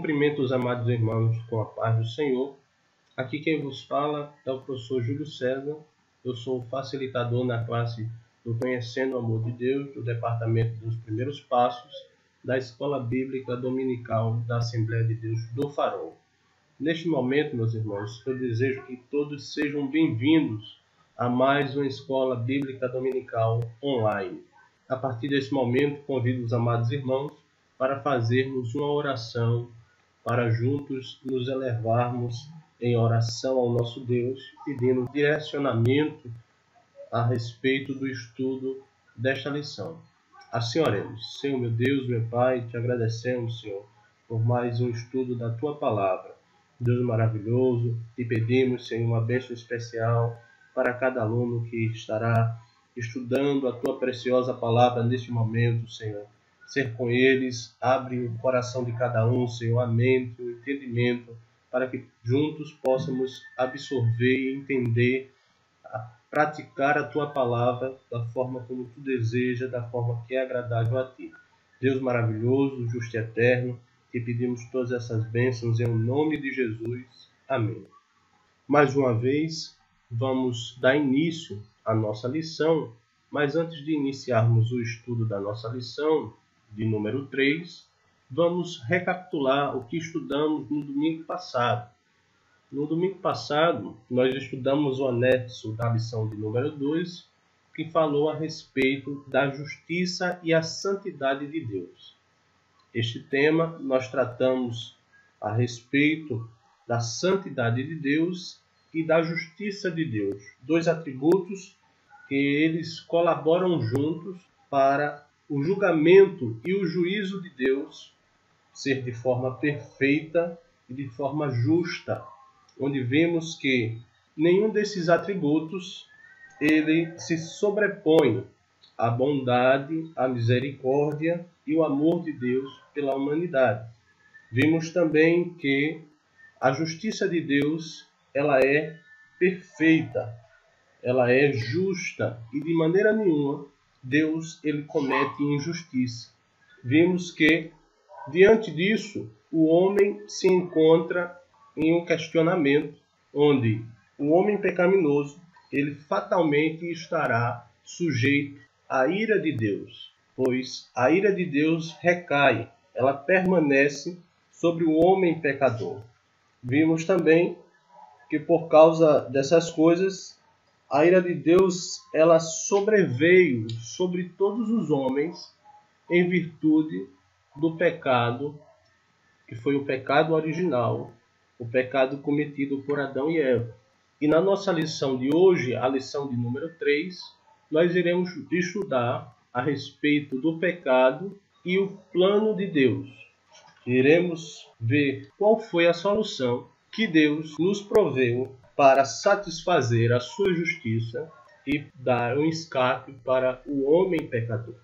Cumprimento os amados irmãos com a paz do Senhor. Aqui quem vos fala é o professor Júlio César. Eu sou facilitador na classe do Conhecendo o Amor de Deus, do Departamento dos Primeiros Passos, da Escola Bíblica Dominical da Assembleia de Deus do Farol. Neste momento, meus irmãos, eu desejo que todos sejam bem-vindos a mais uma Escola Bíblica Dominical online. A partir desse momento, convido os amados irmãos para fazermos uma oração, para juntos nos elevarmos em oração ao nosso Deus, pedindo direcionamento a respeito do estudo desta lição. Assim oremos. Senhor, meu Deus, meu Pai, te agradecemos, Senhor, por mais um estudo da Tua Palavra. Deus maravilhoso, te pedimos, Senhor, uma bênção especial para cada aluno que estará estudando a Tua preciosa Palavra neste momento, Senhor. Ser com eles, abre o coração de cada um, Senhor, a mente, o entendimento, para que juntos possamos absorver e entender, praticar a Tua Palavra da forma como Tu deseja, da forma que é agradável a Ti. Deus maravilhoso, justo e eterno, te pedimos todas essas bênçãos em nome de Jesus. Amém. Mais uma vez, vamos dar início à nossa lição, mas antes de iniciarmos o estudo da nossa lição, de número 3, vamos recapitular o que estudamos no domingo passado. No domingo passado, nós estudamos o anexo da lição de número 2, que falou a respeito da justiça e a santidade de Deus. Este tema nós tratamos a respeito da santidade de Deus e da justiça de Deus, dois atributos que eles colaboram juntos para o julgamento e o juízo de Deus ser de forma perfeita e de forma justa, onde vemos que nenhum desses atributos ele se sobrepõe à bondade, à misericórdia e o amor de Deus pela humanidade. Vimos também que a justiça de Deus ela é perfeita, ela é justa e de maneira nenhuma Deus ele comete injustiça. Vimos que, diante disso, o homem se encontra em um questionamento, onde o homem pecaminoso ele fatalmente estará sujeito à ira de Deus, pois a ira de Deus recai, ela permanece sobre o homem pecador. Vimos também que por causa dessas coisas, a ira de Deus ela sobreveio sobre todos os homens em virtude do pecado, que foi o pecado original, o pecado cometido por Adão e Eva. E na nossa lição de hoje, a lição de número 3, nós iremos estudar a respeito do pecado e o plano de Deus. Iremos ver qual foi a solução que Deus nos proveu para satisfazer a sua justiça e dar um escape para o homem pecador.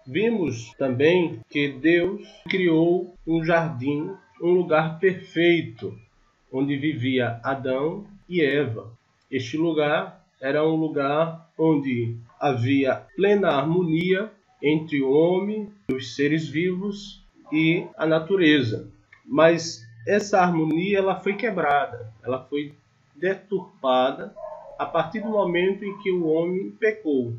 Vimos também que Deus criou um jardim, um lugar perfeito, onde vivia Adão e Eva. Este lugar era um lugar onde havia plena harmonia entre o homem, os seres vivos e a natureza. Mas essa harmonia ela foi quebrada, ela foi deturpada a partir do momento em que o homem pecou.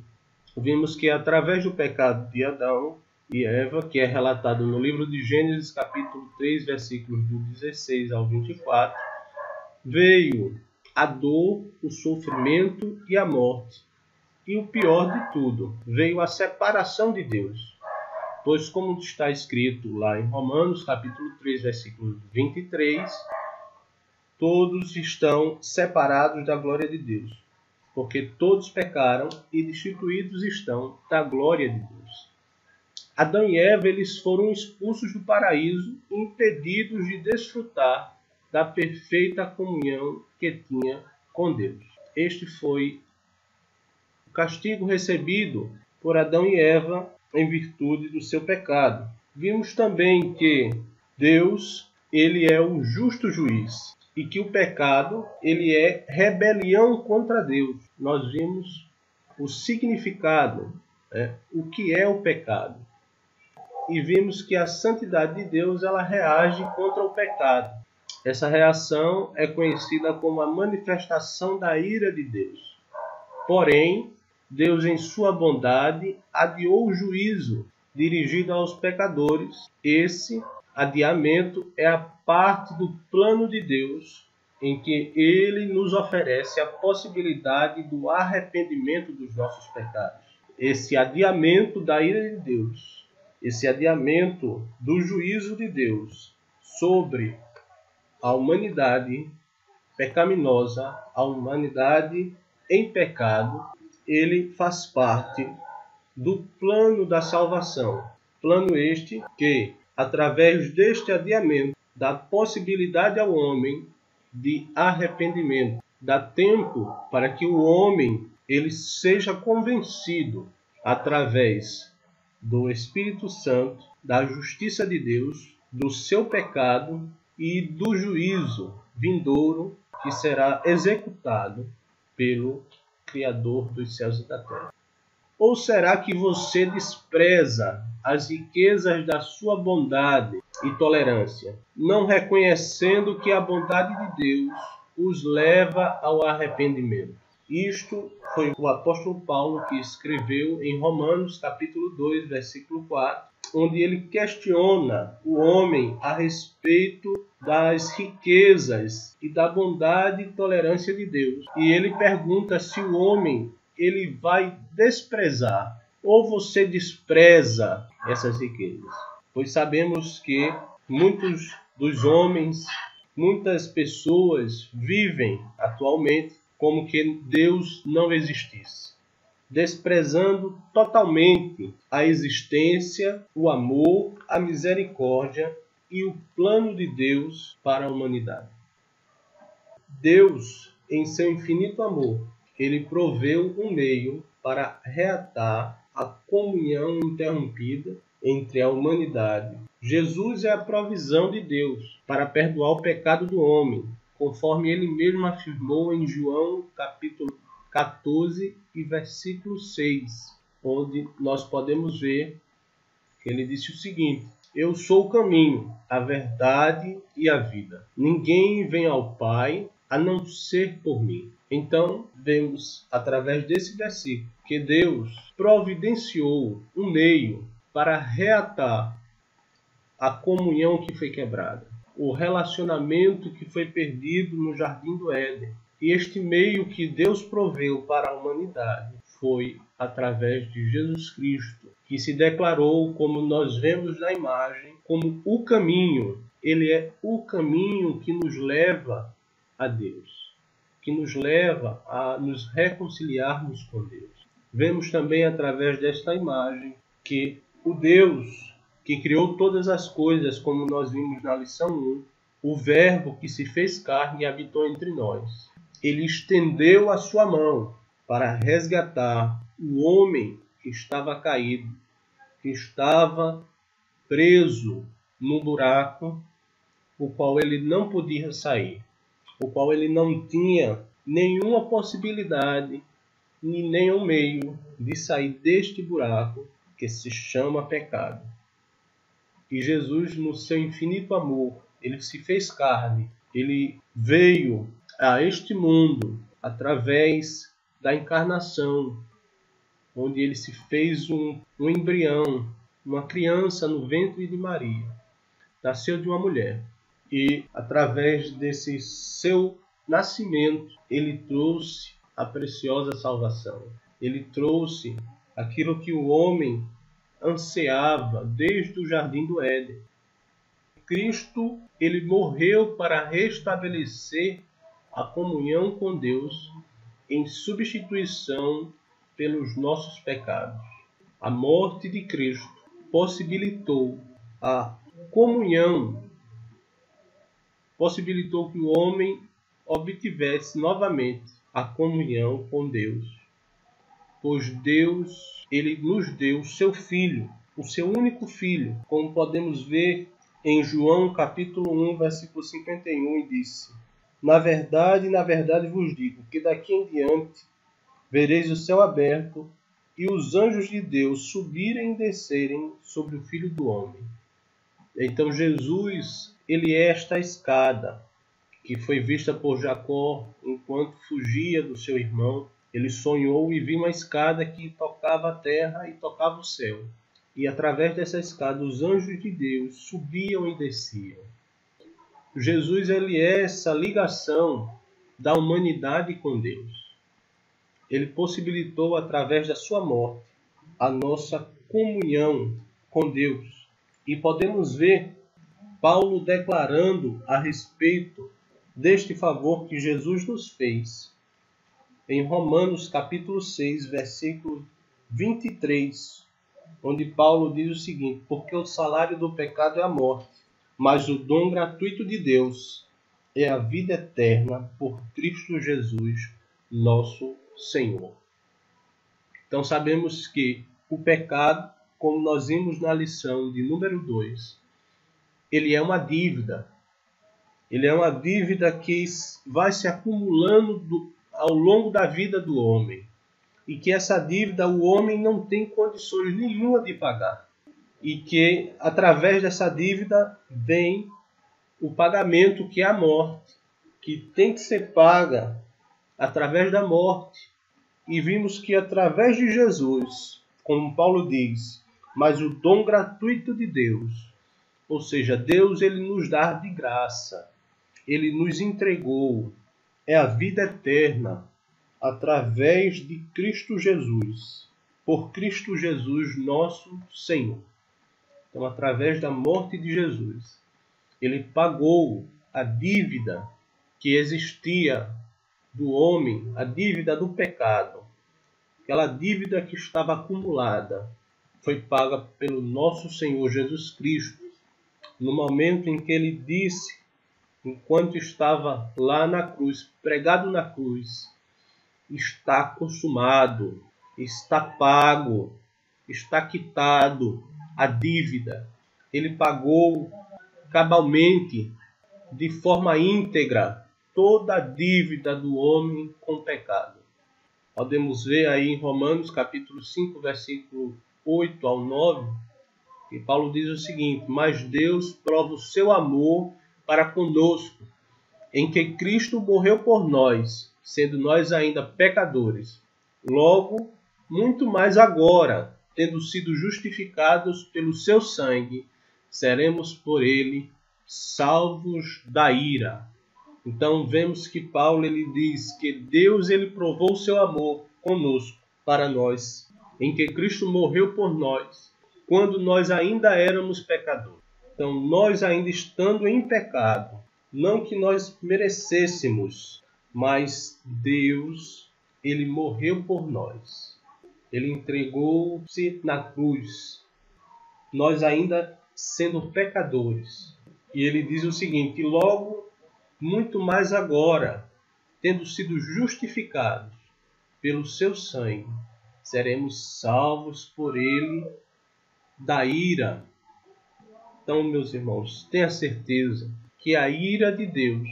Vimos que através do pecado de Adão e Eva, que é relatado no livro de Gênesis, capítulo 3, versículos do 16 ao 24, veio a dor, o sofrimento e a morte. E o pior de tudo, veio a separação de Deus. Pois, como está escrito lá em Romanos, capítulo 3, versículo 23, todos estão separados da glória de Deus, porque todos pecaram e destituídos estão da glória de Deus. Adão e Eva eles foram expulsos do paraíso, impedidos de desfrutar da perfeita comunhão que tinha com Deus. Este foi o castigo recebido por Adão e Eva em virtude do seu pecado. Vimos também que Deus ele é o justo juiz e que o pecado ele é rebelião contra Deus. Nós vimos o significado, o que é o pecado. e vimos que a santidade de Deus ela reage contra o pecado. Essa reação é conhecida como a manifestação da ira de Deus. Porém, Deus, em sua bondade, adiou o juízo dirigido aos pecadores. Esse adiamento é a parte do plano de Deus em que Ele nos oferece a possibilidade do arrependimento dos nossos pecados. Esse adiamento da ira de Deus, esse adiamento do juízo de Deus sobre a humanidade pecaminosa, a humanidade em pecado, ele faz parte do plano da salvação. Plano este que, através deste adiamento, dá possibilidade ao homem de arrependimento. Dá tempo para que o homem ele seja convencido através do Espírito Santo, da justiça de Deus, do seu pecado e do juízo vindouro que será executado pelo Criador dos céus e da terra. Ou será que você despreza as riquezas da sua bondade e tolerância, não reconhecendo que a bondade de Deus os leva ao arrependimento? Isto foi o apóstolo Paulo que escreveu em Romanos capítulo 2, versículo 4, onde ele questiona o homem a respeito das riquezas e da bondade e tolerância de Deus. E ele pergunta se o homem ele vai desprezar ou você despreza essas riquezas. Pois sabemos que muitos dos homens, muitas pessoas vivem atualmente como que Deus não existisse, desprezando totalmente a existência, o amor, a misericórdia e o plano de Deus para a humanidade. Deus, em seu infinito amor, ele proveu um meio para reatar a comunhão interrompida entre a humanidade. Jesus é a provisão de Deus para perdoar o pecado do homem, conforme ele mesmo afirmou em João capítulo 14 e versículo 6, onde nós podemos ver que ele disse o seguinte: eu sou o caminho, a verdade e a vida. Ninguém vem ao Pai a não ser por mim. Então, vemos através desse versículo que Deus providenciou um meio para reatar a comunhão que foi quebrada, o relacionamento que foi perdido no Jardim do Éden. E este meio que Deus proveu para a humanidade foi através de Jesus Cristo, que se declarou, como nós vemos na imagem, como o caminho. Ele é o caminho que nos leva a Deus, que nos leva a nos reconciliarmos com Deus. Vemos também através desta imagem que o Deus que criou todas as coisas, como nós vimos na lição 1, o Verbo que se fez carne e habitou entre nós, ele estendeu a sua mão para resgatar o homem que estava caído, que estava preso no buraco, o qual ele não podia sair, o qual ele não tinha nenhuma possibilidade e nenhum meio de sair deste buraco que se chama pecado. E Jesus, no seu infinito amor, ele se fez carne, ele veio a este mundo através da encarnação, onde ele se fez um embrião, uma criança no ventre de Maria, nasceu de uma mulher. E através desse seu nascimento, ele trouxe a preciosa salvação. Ele trouxe aquilo que o homem ansiava desde o Jardim do Éden. Cristo, ele morreu para restabelecer a comunhão com Deus em substituição pelos nossos pecados. A morte de Cristo possibilitou a comunhão, possibilitou que o homem obtivesse novamente a comunhão com Deus. Pois Deus, ele nos deu o seu Filho, o seu único Filho, como podemos ver em João capítulo 1, versículo 51, e disse: na verdade vos digo, que daqui em diante vereis o céu aberto e os anjos de Deus subirem e descerem sobre o Filho do Homem. Então Jesus, ele é esta escada que foi vista por Jacó enquanto fugia do seu irmão. Ele sonhou e viu uma escada que tocava a terra e tocava o céu. E através dessa escada os anjos de Deus subiam e desciam. Jesus, ele é essa ligação da humanidade com Deus. Ele possibilitou através da sua morte a nossa comunhão com Deus. E podemos ver Paulo declarando a respeito deste favor que Jesus nos fez. Em Romanos capítulo 6, versículo 23, onde Paulo diz o seguinte: porque o salário do pecado é a morte, mas o dom gratuito de Deus é a vida eterna por Cristo Jesus, nosso Senhor. Então sabemos que o pecado, como nós vimos na lição de número 2, ele é uma dívida. Ele é uma dívida que vai se acumulando ao longo da vida do homem. E que essa dívida o homem não tem condições nenhuma de pagar. E que através dessa dívida vem o pagamento, que é a morte, que tem que ser paga através da morte. E vimos que através de Jesus, como Paulo diz, mas o dom gratuito de Deus, ou seja, Deus ele nos dá de graça, ele nos entregou, é a vida eterna, através de Cristo Jesus, por Cristo Jesus nosso Senhor. Então, através da morte de Jesus, ele pagou a dívida que existia do homem, a dívida do pecado. Aquela dívida que estava acumulada foi paga pelo nosso Senhor Jesus Cristo, no momento em que ele disse, enquanto estava lá na cruz, pregado na cruz: está consumado, está pago, está quitado a dívida. Ele pagou cabalmente, de forma íntegra, toda a dívida do homem com o pecado. Podemos ver aí em Romanos capítulo 5, versículo 8 ao 9, que Paulo diz o seguinte: mas Deus prova o seu amor para conosco, em que Cristo morreu por nós, sendo nós ainda pecadores. Logo, muito mais agora, tendo sido justificados pelo seu sangue, seremos por ele salvos da ira. Então vemos que Paulo ele diz que Deus ele provou o seu amor conosco, para nós, em que Cristo morreu por nós, quando nós ainda éramos pecadores. Então nós ainda estando em pecado, não que nós merecêssemos, mas Deus ele morreu por nós. Ele entregou-se na cruz, nós ainda sendo pecadores. E ele diz o seguinte: logo, muito mais agora, tendo sido justificados pelo seu sangue, seremos salvos por ele da ira. Então, meus irmãos, tenha certeza que a ira de Deus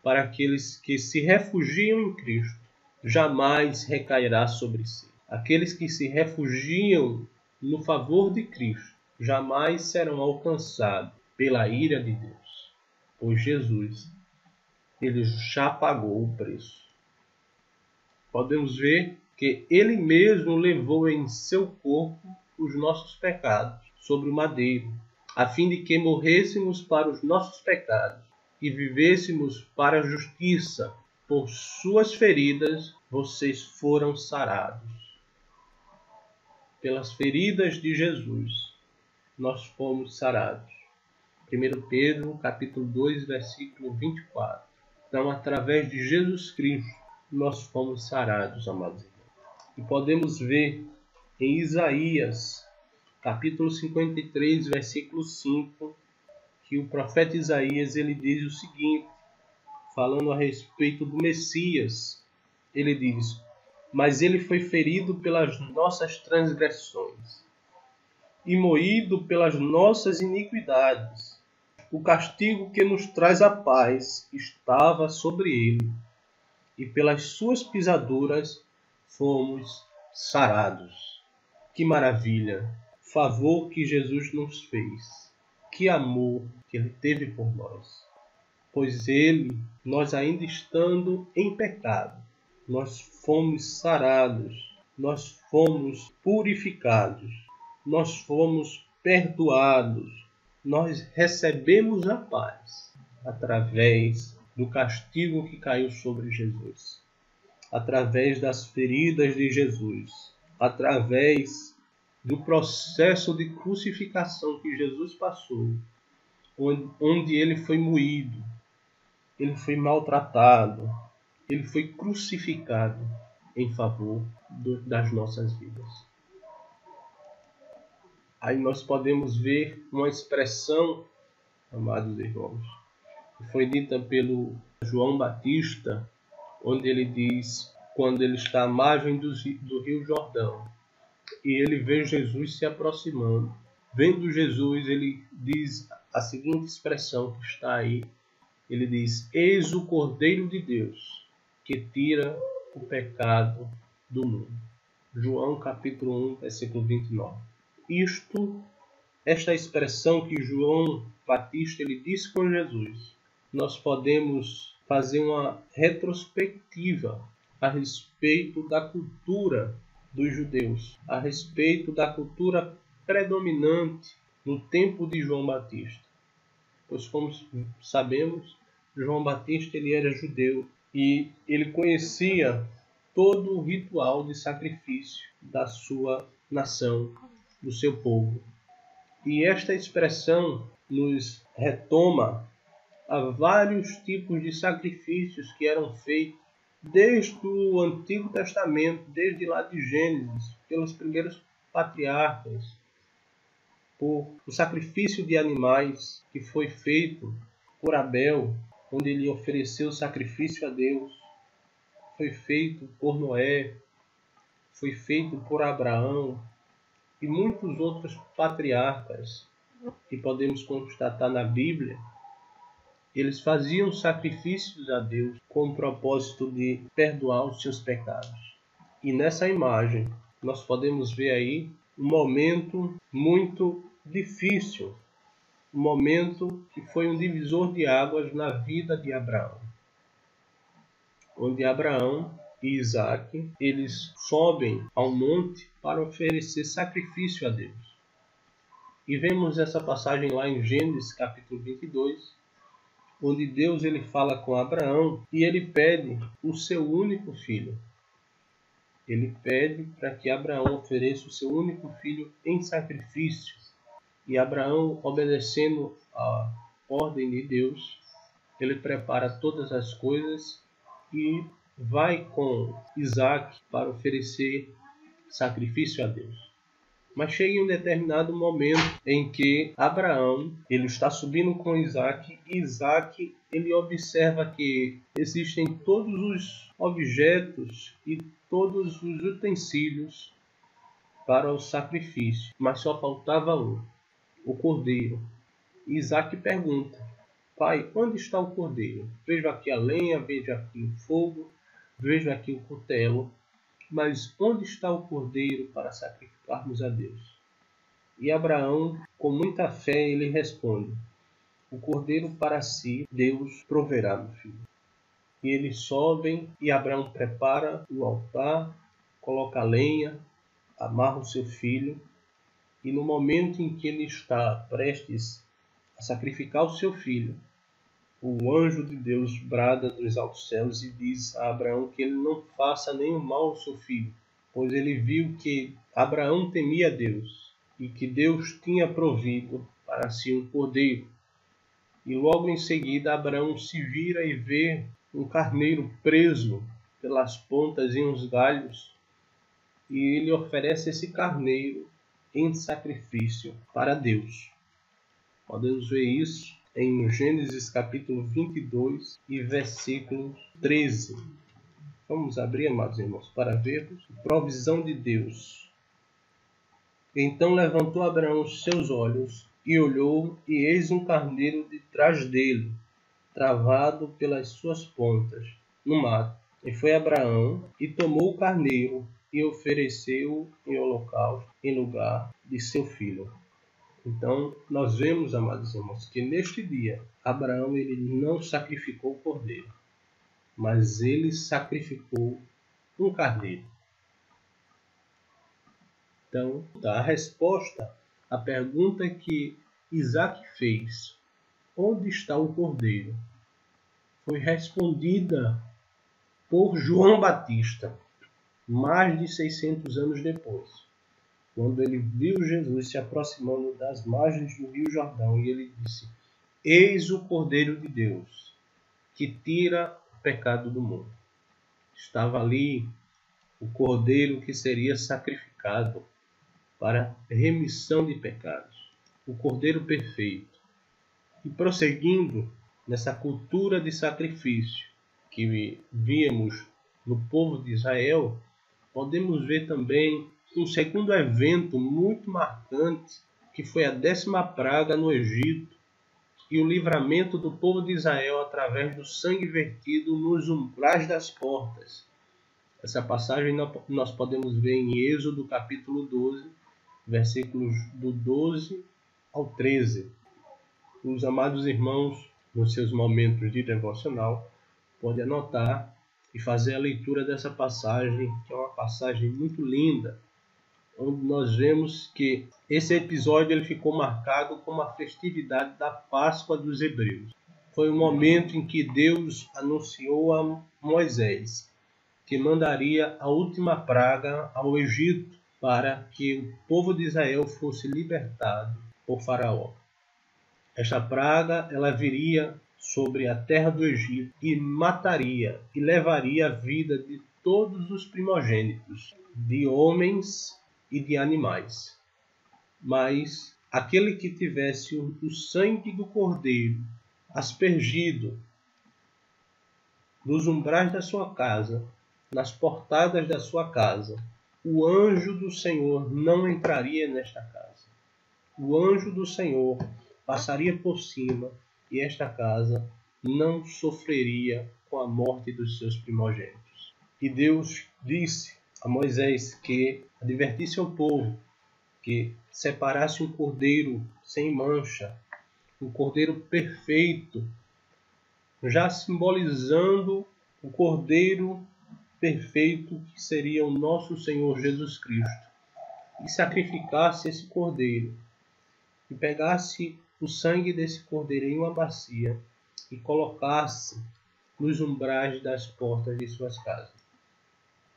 para aqueles que se refugiam em Cristo jamais recairá sobre si. Aqueles que se refugiam no favor de Cristo jamais serão alcançados pela ira de Deus, pois Jesus ele já pagou o preço. Podemos ver que ele mesmo levou em seu corpo os nossos pecados sobre o madeiro, a fim de que morrêssemos para os nossos pecados e vivêssemos para a justiça. Por suas feridas vocês foram sarados. Pelas feridas de Jesus nós fomos sarados. 1 Pedro capítulo 2, versículo 24. Então, através de Jesus Cristo, nós fomos sarados, amados irmãos. E podemos ver em Isaías, capítulo 53, versículo 5, que o profeta Isaías ele diz o seguinte, falando a respeito do Messias. Ele diz: mas ele foi ferido pelas nossas transgressões e moído pelas nossas iniquidades. O castigo que nos traz a paz estava sobre ele, e pelas suas pisaduras fomos sarados. Que maravilha! Favor que Jesus nos fez. Que amor que Ele teve por nós. Pois Ele, nós ainda estando em pecado, nós fomos sarados, nós fomos purificados, nós fomos perdoados, nós recebemos a paz através do castigo que caiu sobre Jesus, através das feridas de Jesus, através do processo de crucificação que Jesus passou, onde Ele foi moído, Ele foi maltratado, Ele foi crucificado em favor das nossas vidas. Aí nós podemos ver uma expressão, amados irmãos, que foi dita pelo João Batista, onde ele diz, quando ele está à margem do Rio Jordão, e ele vê Jesus se aproximando. Vendo Jesus, ele diz a seguinte expressão que está aí. Ele diz, eis o Cordeiro de Deus, que tira o pecado do mundo. João capítulo 1, versículo 29. Esta expressão que João Batista ele disse com Jesus, nós podemos fazer uma retrospectiva a respeito da cultura dos judeus, a respeito da cultura predominante no tempo de João Batista. Pois, como sabemos, João Batista ele era judeu e ele conhecia todo o ritual de sacrifício da sua nação, do seu povo. E esta expressão nos retoma a vários tipos de sacrifícios que eram feitos desde o Antigo Testamento, desde lá de Gênesis, pelos primeiros patriarcas, por o sacrifício de animais que foi feito por Abel, onde ele ofereceu sacrifício a Deus, foi feito por Noé, foi feito por Abraão e muitos outros patriarcas que podemos constatar na Bíblia. Eles faziam sacrifícios a Deus com o propósito de perdoar os seus pecados. E nessa imagem nós podemos ver aí um momento muito difícil, um momento que foi um divisor de águas na vida de Abraão, onde Abraão e Isaque eles sobem ao monte para oferecer sacrifício a Deus. E vemos essa passagem lá em Gênesis capítulo 22, onde Deus ele fala com Abraão e ele pede o seu único filho. Ele pede para que Abraão ofereça o seu único filho em sacrifício. E Abraão, obedecendo a ordem de Deus, ele prepara todas as coisas e vai com Isaque para oferecer sacrifício a Deus. Mas chega um determinado momento em que Abraão ele está subindo com Isaque e Isaque ele observa que existem todos os objetos e todos os utensílios para o sacrifício, mas só faltava um, o cordeiro. E Isaque pergunta, pai, onde está o cordeiro? Vejo aqui a lenha, vejo aqui o fogo, vejo aqui o cutelo, mas onde está o cordeiro para sacrificarmos a Deus? E Abraão, com muita fé, ele responde, o cordeiro para si, Deus proverá, meu filho. E eles sobem e Abraão prepara o altar, coloca a lenha, amarra o seu filho, e no momento em que ele está prestes a sacrificar o seu filho, o anjo de Deus brada dos altos céus e diz a Abraão que ele não faça nenhum mal ao seu filho, pois ele viu que Abraão temia Deus e que Deus tinha provido para si um cordeiro. E logo em seguida Abraão se vira e vê um carneiro preso pelas pontas em uns galhos e ele oferece esse carneiro em sacrifício para Deus. Podemos ver isso em Gênesis capítulo 22 e versículo 13. Vamos abrir, amados irmãos, para vermos a provisão de Deus. Então levantou Abraão os seus olhos e olhou, e eis um carneiro detrás dele, travado pelas suas pontas, no mato. E foi Abraão e tomou o carneiro e ofereceu em holocausto em lugar de seu filho. Então, nós vemos, amados irmãos, que neste dia, Abraão ele não sacrificou o cordeiro, mas ele sacrificou um carneiro. Então, a resposta à pergunta que Isaac fez, onde está o cordeiro, foi respondida por João Batista, mais de 600 anos depois, quando ele viu Jesus se aproximando das margens do Rio Jordão, e ele disse: Eis o Cordeiro de Deus, que tira o pecado do mundo. Estava ali o Cordeiro que seria sacrificado para remissão de pecados, o Cordeiro perfeito. E prosseguindo nessa cultura de sacrifício que víamos no povo de Israel, podemos ver também um segundo evento muito marcante, que foi a 10ª praga no Egito e o livramento do povo de Israel através do sangue vertido nos umbrais das portas. Essa passagem nós podemos ver em Êxodo capítulo 12, versículos do 12 ao 13. Os amados irmãos, nos seus momentos de devocional, podem anotar e fazer a leitura dessa passagem, que é uma passagem muito linda, onde nós vemos que esse episódio ele ficou marcado como a festividade da Páscoa dos hebreus. Foi o momento em que Deus anunciou a Moisés que mandaria a última praga ao Egito para que o povo de Israel fosse libertado por Faraó. Esta praga ela viria sobre a terra do Egito e mataria e levaria a vida de todos os primogênitos, de homens e de animais. Mas aquele que tivesse o sangue do cordeiro aspergido nos umbrais da sua casa, nas portadas da sua casa, o anjo do Senhor não entraria nesta casa. O anjo do Senhor passaria por cima e esta casa não sofreria com a morte dos seus primogênitos. E Deus disse a Moisés que advertisse ao povo que separasse um cordeiro sem mancha, um cordeiro perfeito, já simbolizando o cordeiro perfeito que seria o nosso Senhor Jesus Cristo, e sacrificasse esse cordeiro, e pegasse o sangue desse cordeiro em uma bacia e colocasse nos umbrais das portas de suas casas.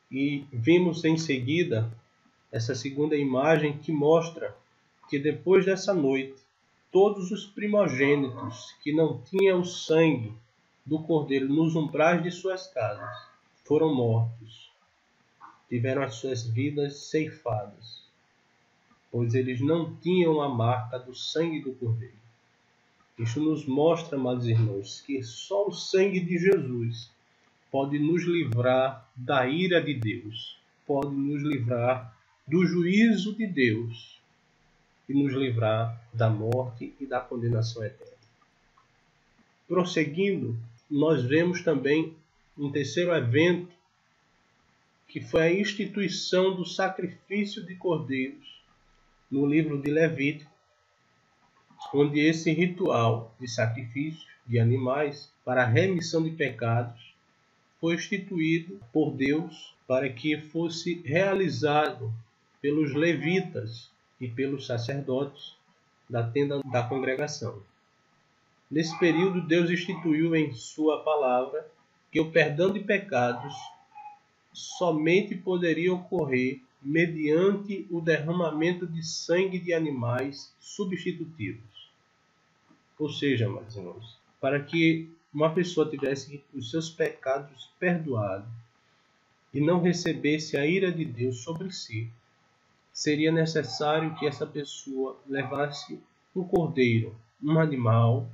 E vimos em seguida essa segunda imagem que mostra que depois dessa noite, todos os primogênitos que não tinham o sangue do cordeiro nos umbrais de suas casas foram mortos, tiveram as suas vidas ceifadas, pois eles não tinham a marca do sangue do cordeiro. Isso nos mostra, amados irmãos, que só o sangue de Jesus pode nos livrar da ira de Deus, pode nos livrar do juízo de Deus e nos livrar da morte e da condenação eterna. Prosseguindo, nós vemos também um terceiro evento, que foi a instituição do sacrifício de cordeiros no livro de Levítico, onde esse ritual de sacrifício de animais para a remissão de pecados foi instituído por Deus para que fosse realizado pelos levitas e pelos sacerdotes da tenda da congregação. Nesse período, Deus instituiu em sua palavra que o perdão de pecados somente poderia ocorrer mediante o derramamento de sangue de animais substitutivos. Ou seja, meus irmãos, para que uma pessoa tivesse os seus pecados perdoados e não recebesse a ira de Deus sobre si, seria necessário que essa pessoa levasse um cordeiro, um animal,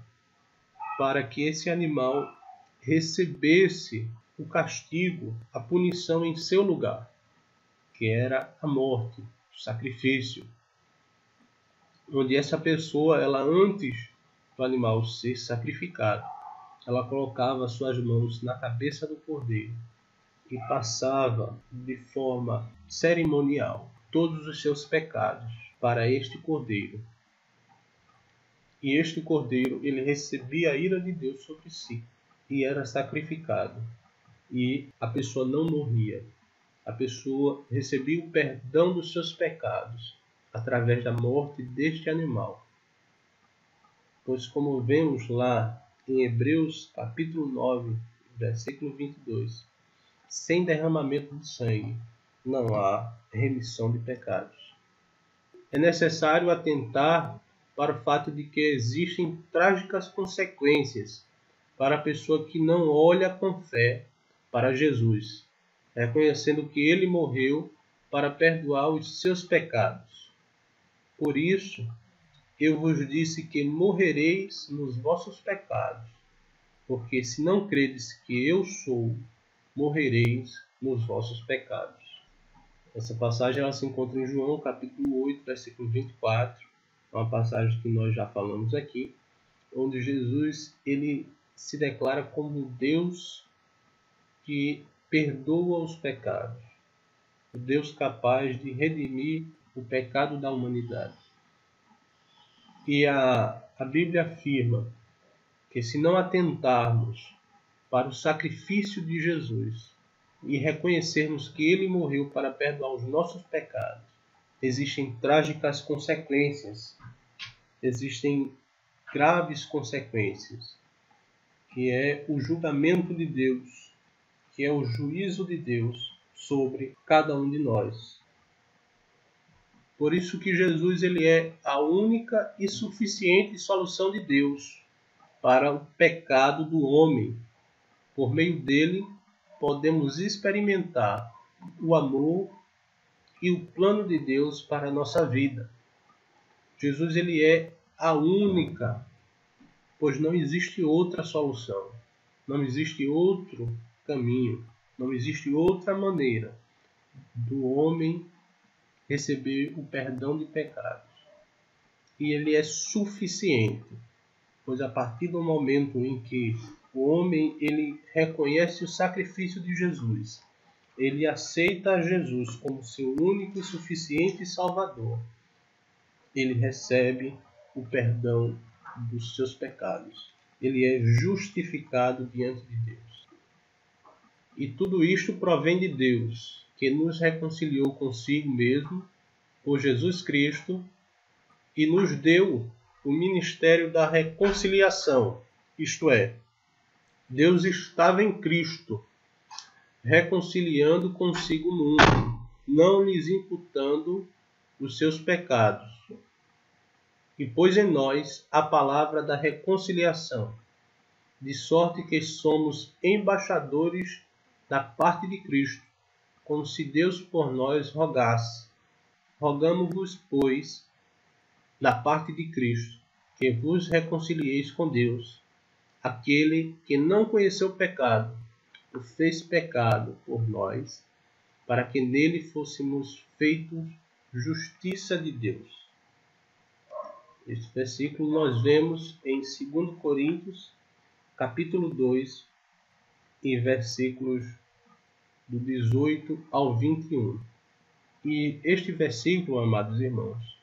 para que esse animal recebesse o castigo, a punição em seu lugar, que era a morte, o sacrifício, onde essa pessoa, ela antes do animal ser sacrificado, ela colocava suas mãos na cabeça do cordeiro e passava de forma cerimonial todos os seus pecados para este cordeiro. E este cordeiro, ele recebia a ira de Deus sobre si e era sacrificado. E a pessoa não morria. A pessoa recebia o perdão dos seus pecados através da morte deste animal. Pois como vemos lá em Hebreus capítulo 9, versículo 22, sem derramamento de sangue não há remissão de pecados. É necessário atentar para o fato de que existem trágicas consequências para a pessoa que não olha com fé para Jesus, reconhecendo que ele morreu para perdoar os seus pecados. Por isso, eu vos disse que morrereis nos vossos pecados, porque se não credes que eu sou, morrereis nos vossos pecados. Essa passagem ela se encontra em João, capítulo 8, versículo 24. É uma passagem que nós já falamos aqui, onde Jesus ele se declara como Deus que perdoa os pecados, o Deus capaz de redimir o pecado da humanidade. E a Bíblia afirma que se não atentarmos para o sacrifício de Jesus e reconhecermos que ele morreu para perdoar os nossos pecados, existem trágicas consequências, existem graves consequências, que é o julgamento de Deus, que é o juízo de Deus sobre cada um de nós. Por isso que Jesus ele é a única e suficiente solução de Deus para o pecado do homem. Por meio dele, podemos experimentar o amor e o plano de Deus para a nossa vida. Jesus ele é a única, pois não existe outra solução, não existe outro caminho, não existe outra maneira do homem receber o perdão de pecados. E ele é suficiente, pois a partir do momento em que o homem ele reconhece o sacrifício de Jesus, ele aceita Jesus como seu único e suficiente Salvador, ele recebe o perdão dos seus pecados. Ele é justificado diante de Deus. E tudo isto provém de Deus, que nos reconciliou consigo mesmo por Jesus Cristo e nos deu o ministério da reconciliação. Isto é, Deus estava em Cristo, reconciliando consigo o mundo, não lhes imputando os seus pecados. E pôs em nós a palavra da reconciliação, de sorte que somos embaixadores da parte de Cristo, como se Deus por nós rogasse. Rogamo-vos, pois, da parte de Cristo, que vos reconcilieis com Deus. Aquele que não conheceu pecado, o fez pecado por nós, para que nele fôssemos feitos justiça de Deus. Este versículo nós vemos em 2 Coríntios, capítulo 2, e versículos do 18 ao 21. E este versículo, amados irmãos,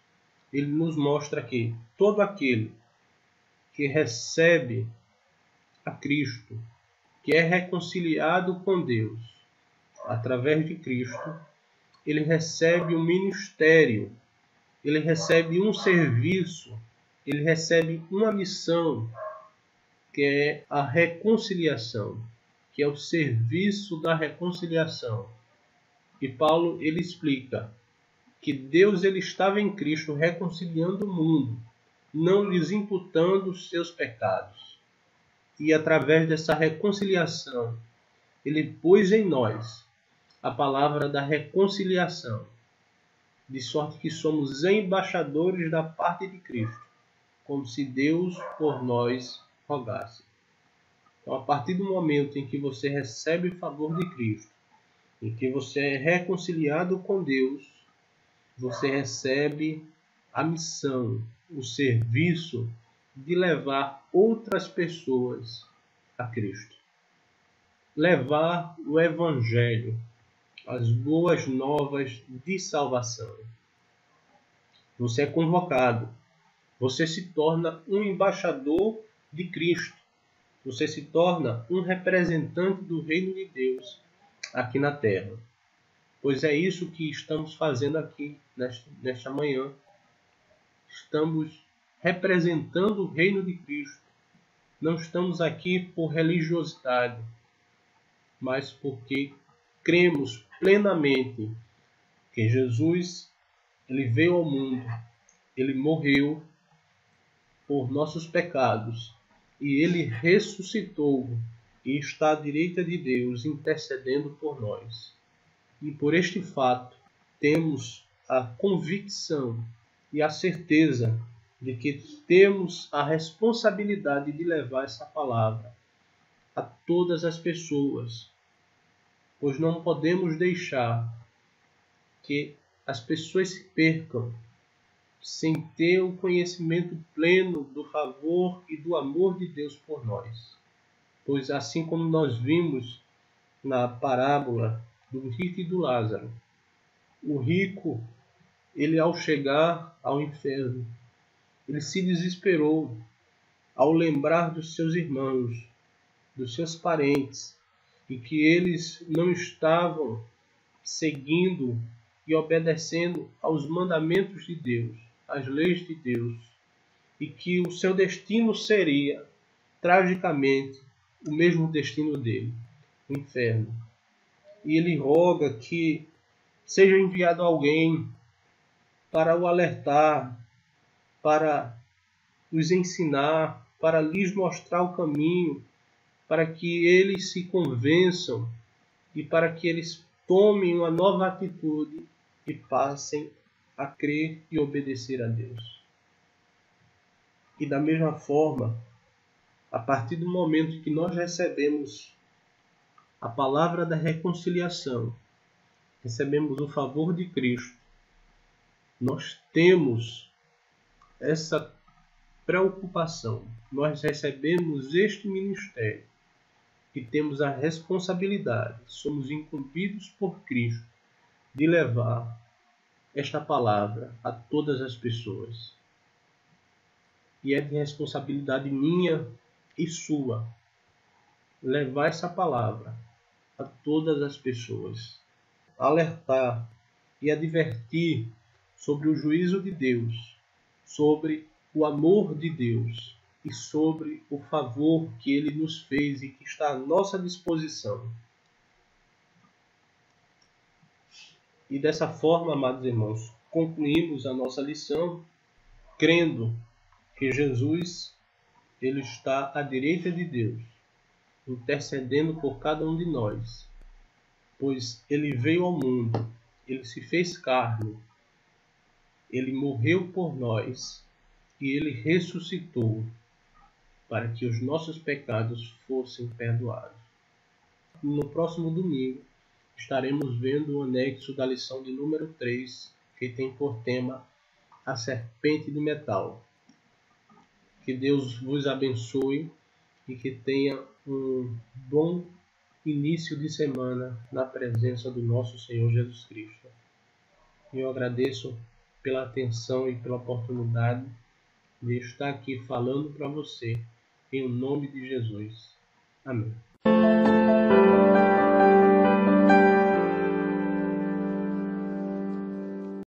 ele nos mostra que todo aquele que recebe a Cristo, que é reconciliado com Deus através de Cristo, ele recebe um ministério, ele recebe um serviço, ele recebe uma missão, que é a reconciliação, que é o serviço da reconciliação. E Paulo ele explica que Deus ele estava em Cristo reconciliando o mundo, não lhes imputando os seus pecados. E através dessa reconciliação, ele pôs em nós a palavra da reconciliação, de sorte que somos embaixadores da parte de Cristo, como se Deus por nós rogasse. Então, a partir do momento em que você recebe o favor de Cristo, em que você é reconciliado com Deus, você recebe a missão, o serviço de levar outras pessoas a Cristo. levar o Evangelho, as boas novas de salvação. Você é convocado, você se torna um embaixador de Cristo, você se torna um representante do reino de Deus aqui na terra. Pois é isso que estamos fazendo aqui nesta manhã. Estamos representando o reino de Cristo. Não estamos aqui por religiosidade, mas porque cremos plenamente que Jesus, ele veio ao mundo, ele morreu por nossos pecados e ele ressuscitou e está à direita de Deus intercedendo por nós. E por este fato temos a convicção e a certeza de que temos a responsabilidade de levar essa palavra a todas as pessoas, pois não podemos deixar que as pessoas se percam sem ter o conhecimento pleno do favor e do amor de Deus por nós. Pois assim como nós vimos na parábola do rico e do Lázaro, o rico, ele ao chegar ao inferno, ele se desesperou ao lembrar dos seus irmãos, dos seus parentes, e que eles não estavam seguindo e obedecendo aos mandamentos de Deus, às leis de Deus, e que o seu destino seria, tragicamente, o mesmo destino dele, o inferno. E ele roga que seja enviado alguém para o alertar, para os ensinar, para lhes mostrar o caminho, para que eles se convençam e para que eles tomem uma nova atitude e passem a crer e obedecer a Deus. E da mesma forma, a partir do momento que nós recebemos a palavra da reconciliação, recebemos o favor de Cristo, nós temos essa preocupação, nós recebemos este ministério e temos a responsabilidade, somos incumbidos por Cristo de levar esta palavra a todas as pessoas. E é de responsabilidade minha e sua levar essa palavra a todas as pessoas, alertar e advertir sobre o juízo de Deus, sobre o amor de Deus e sobre o favor que Ele nos fez e que está à nossa disposição. E dessa forma, amados irmãos, concluímos a nossa lição crendo que Jesus, ele está à direita de Deus, intercedendo por cada um de nós, pois ele veio ao mundo, ele se fez carne, ele morreu por nós e ele ressuscitou para que os nossos pecados fossem perdoados. No próximo domingo, estaremos vendo o anexo da lição de número 3, que tem por tema a serpente de metal. Que Deus vos abençoe e que tenha um bom início de semana na presença do nosso Senhor Jesus Cristo. E eu agradeço pela atenção e pela oportunidade de estar aqui falando para você em nome de Jesus. Amém.